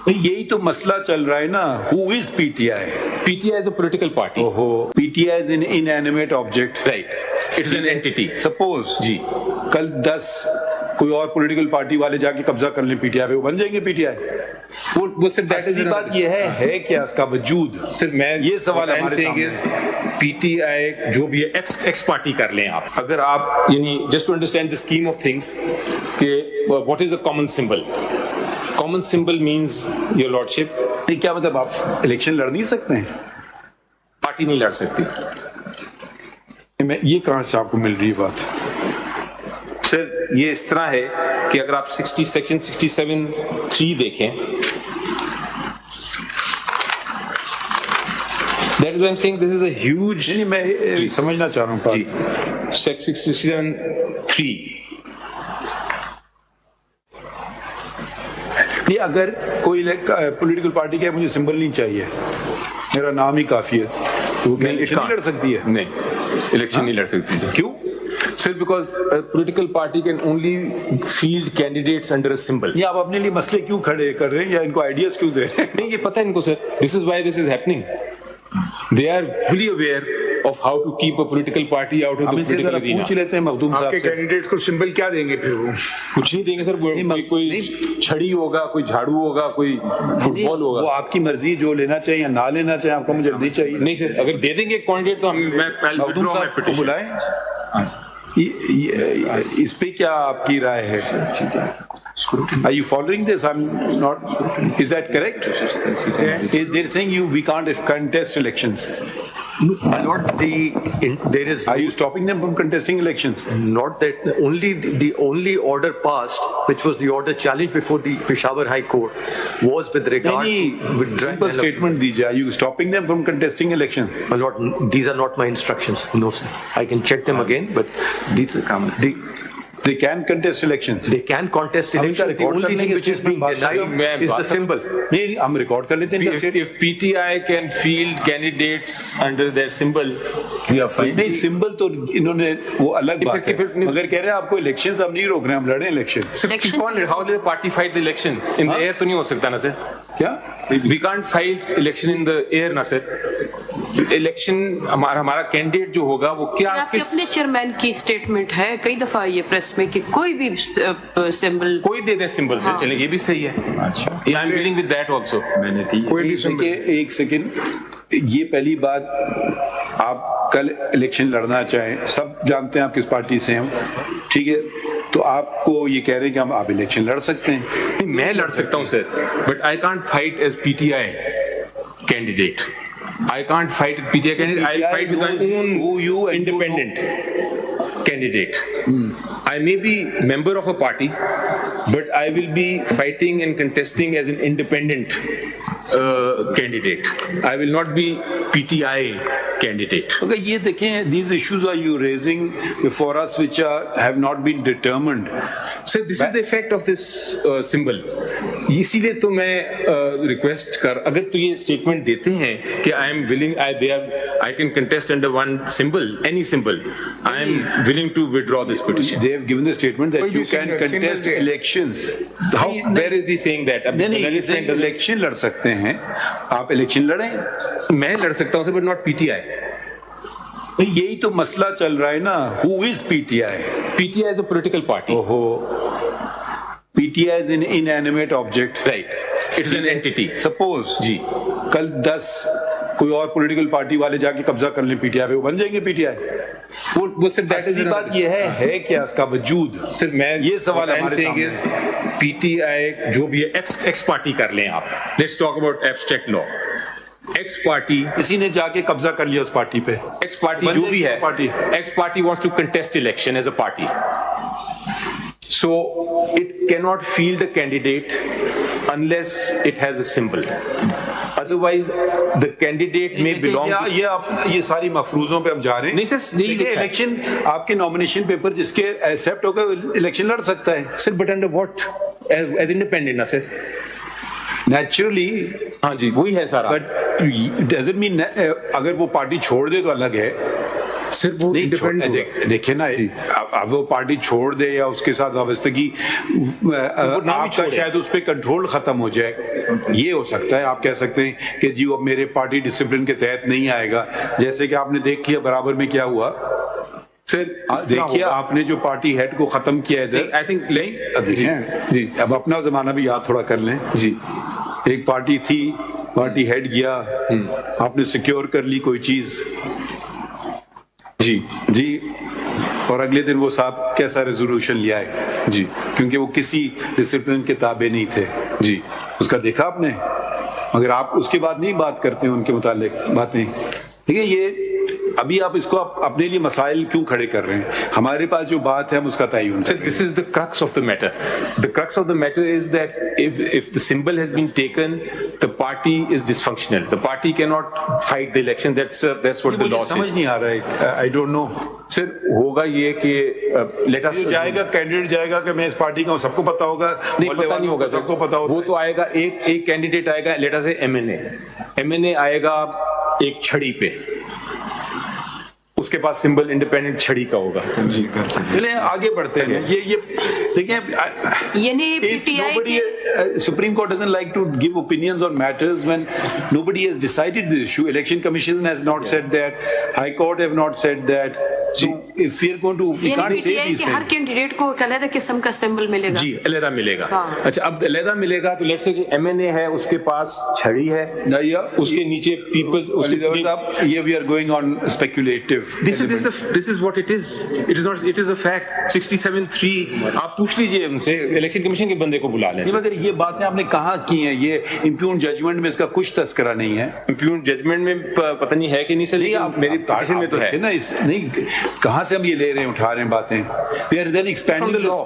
यही तो मसला चल रहा है ना. Who is PTI? PTI is a political party. ओहो, PTI is an inanimate object. Right. It's an entity. Suppose जी. कल 10 कोई और पॉलिटिकल पार्टी वाले जाके कब्जा कर लें पीटीआई पे, वो बन जाएंगे पीटीआई. वो सिर्फ असली बात ये है क्या इसका वजूद? सिर्फ मैं ये सवाल हमारे सामने है. पीटीआई जो भी है एक्स पार्टी कर लें आप, अगर आप यानी just to understand the scheme of things कि what is a common symbol. Common symbol means your lordship. क्या मतलब आप इलेक्शन लड़ नहीं सकते हैं? पार्टी नहीं लड़ सकती. मैं ये कहां से आपको मिल रही है बात? सर ये इस तरह है कि अगर आप 60 सेक्शन 67(3) देखें, that is why I'm saying this is a huge. नहीं, मैं समझना चाह रहा हूँ जी. सेक्शन 67(3) नहीं, अगर कोई पॉलिटिकल पार्टी का मुझे सिंबल नहीं चाहिए, मेरा नाम ही काफी है, तो वो इलेक्शन नहीं लड़ सकती है? नहीं, इलेक्शन नहीं लड़ सकती. क्यों? Sir, because a political party can only field candidates under a symbol. ये आप अपने लिए मसले क्यों खड़े कर रहे हैं या इनको आइडियाज क्यों दे रहे हैं? नहीं, ये पता है इनको sir. This is why this is happening. They are fully aware of how to keep a political party out of the political arena. पूछ लेते हैं मखदूम साहब से. आपके कैंडिडेट्स को सिंबल क्या देंगे फिर? वो कुछ नहीं देंगे सर. कोई छड़ी होगा, कोई झाड़ू होगा, कोई फुटबॉल होगा. वो आपकी मर्जी, जो लेना चाहिए या ना लेना चाहिए, आपको मुझे नहीं चाहिए. नहीं सर, अगर दे देंगे कैंडिडेट तो मैं मखदूम साहब को बुलाएं. इस पे क्या आपकी राय है? Are you following this? I'm not. Is that correct? They're saying we can't contest elections. there is. Are you stopping them from contesting elections? Not that. The only order passed, which was the order challenged before the Peshawar High Court, was with regard to simple statement दीजिए. Are you stopping them from contesting elections? These are not my instructions. No, sir. I can check them again, but these are comments. They can contest elections. They can contest elections. The only thing which is being denied is the symbol. नहीं, हम record कर लेते हैं. If PTI can field candidates under their symbol, नहीं, symbol तो इन्होंने वो अलग बात है. मगर कह रहे हैं आपको इलेक्शंस हम नहीं रोक रहे हैं, हम लड़े election. How will the party fight the election in the air? तो नहीं हो सकता ना सर. क्या? We can't fight election in the air ना सर. इलेक्शन हमारा कैंडिडेट जो होगा वो क्या आपके अपने चेयरमैन की स्टेटमेंट है कई दफा ये प्रेस में कि कोई भी सिंबल कोई दे दे सिंबल से. चलिए ये भी सही है. अच्छा, आई am willing with that also. मैंने कोई भी सिंबल. एक सेकंड, ये पहली बात, आप कल इलेक्शन लड़ना चाहें, सब जानते हैं आप किस पार्टी से हैं, ठीक है, तो आपको ये कह रहे हैं कि आप इलेक्शन लड़ सकते हैं. मैं लड़ सकता हूं sir, but I can't fight as PTI candidate. I can't fight PTI candidate. I'll fight with my own independent candidate. I may be member of a party, but I will be fighting and contesting as an independent candidate. I will not be PTI candidate. Okay, ये देखें, these issues are you raising before us which have not been determined. So this is the effect of this symbol. इसीलिए तो मैं request कर, अगर तो ये statement देते हैं कि I am willing, I can contest under one symbol, any symbol, I am willing to withdraw this petition. They have given the statement that you can contest elections. How? Where is he saying that? नहीं, election लड़ सकते हैं, आप election लड़ें. मैं लड़ सकता हूँ, बट नॉट पीटीआई. यही तो मसला चल रहा है ना. Who is PTI? PTI is a political party. ओहो, PTI is an inanimate object. Right. It's an entity. Suppose जी. कल 10 कोई और पॉलिटिकल पार्टी वाले जाके कब्जा कर लें पीटीआई पे, वो बन जाएंगे पीटीआई. वो सिर्फ असली बात ये है क्या इसका वजूद? सिर्फ मैं ये सवाल हमारे सामने है. पीटीआई जो भी है एक्स पार्टी कर लें आप. Let's talk about abstract law. X party, किसी ने जाके कब्जा कर लिया उस पार्टी पे. एक्स पार्टी जो भी है, party X party wants to contest election as a party. So it cannot field a candidate unless it has a symbol. Otherwise, the candidate may belong. ये सारी मफरूजों पे हम जा रहे हैं. नहीं सर, नहीं. इलेक्शन, आपके नॉमिनेशन पेपर जिसके एक्सेप्ट होगा इलेक्शन लड़ सकता है. Sir, but under what? As independent ना सर. नेचुरली. हाँ जी, वही है सारा. बट डज इट मीन अगर वो पार्टी छोड़ दे तो अलग है. सिर्फ वो नहीं independent होगा। देखिए ना, अब वो पार्टी छोड़ दे या उसके साथ वाबस्तगी, आपका छोड़े। शायद उस पर कंट्रोल खत्म हो जाए, ये हो सकता है। आप कह सकते हैं कि जी वो मेरे पार्टी डिसिप्लिन के तहत नहीं आएगा, जैसे कि आपने देख लिया बराबर में क्या हुआ। सर देखिए आपने जो पार्टी हेड को खत्म किया इधर, आई थिंक देखें जी। अब अपना जमाना भी याद थोड़ा कर लें। जी एक पार्टी थी, पार्टी हेड गया, आपने सिक्योर कर ली कोई चीज जी, और अगले दिन वो साहब कैसा रेजोल्यूशन लिया है जी क्योंकि वो किसी डिसिप्लिन के ताबे नहीं थे जी। उसका देखा आपने, मगर आप उसके बाद नहीं बात करते हैं उनके मुतालिक बातें। ठीक है, ये अभी आप इसको अपने लिए मसाइल क्यों खड़े कर रहे हैं? हमारे पास जो बात है हम उसका तयन So करें। this is the crux of the matter. The crux of the matter is that if the symbol has been taken, the party is dysfunctional. The party cannot fight the election. That's what the मुझे law समझ says. नहीं आ रहा है, I don't know. Sir, होगा ये कि let us जाएगा candidate जाएगा कि मैं इस पार्टी का हूं, सबको पता होगा, नहीं मोहल्ले पता नहीं वालों होगा को सर। सबको पता होगा। वो तो आएगा, एक कैंडिडेट आएगा, लेट अस से एमएनए आएगा एक छड़ी पे, उसके पास सिंबल इंडिपेंडेंट छड़ी का होगा। जी चलिए आगे बढ़ते हैं। ये देखिए, यानी if PTI nobody, Supreme Court doesn't like to give opinions on matters when nobody has decided the issue. Election Commission has not said that. High Court have not said that. So if we are going to, we यानी can't say PTI these के हर things. Candidate को एक अलग किस्म का symbol मिलेगा। जी अलहदा मिलेगा। हाँ। अच्छा, अब अलहदा मिलेगा तो लेट्स से कि एमएनए है, उसके पास छड़ी है, उसके नीचे पीपल, उसके ये we are going on speculative. This is what it is. It is not. It is a fact. 67-3. आप पूछ लीजिए उनसे, इलेक्शन कमीशन के बंदे को बुला लें। मगर ये बातें आपने कहाँ की हैं? ये इम्प्यून जजमेंट में इसका कुछ तस्करा नहीं है। इम्प्यून जजमेंट में पता नहीं है कि नहीं सर, लेकिन मेरी पिटीशन में तो है ना। इस नहीं, कहाँ से हम ये ले रहे हैं, उठा रहे हैं बातें? We are then expanding the law.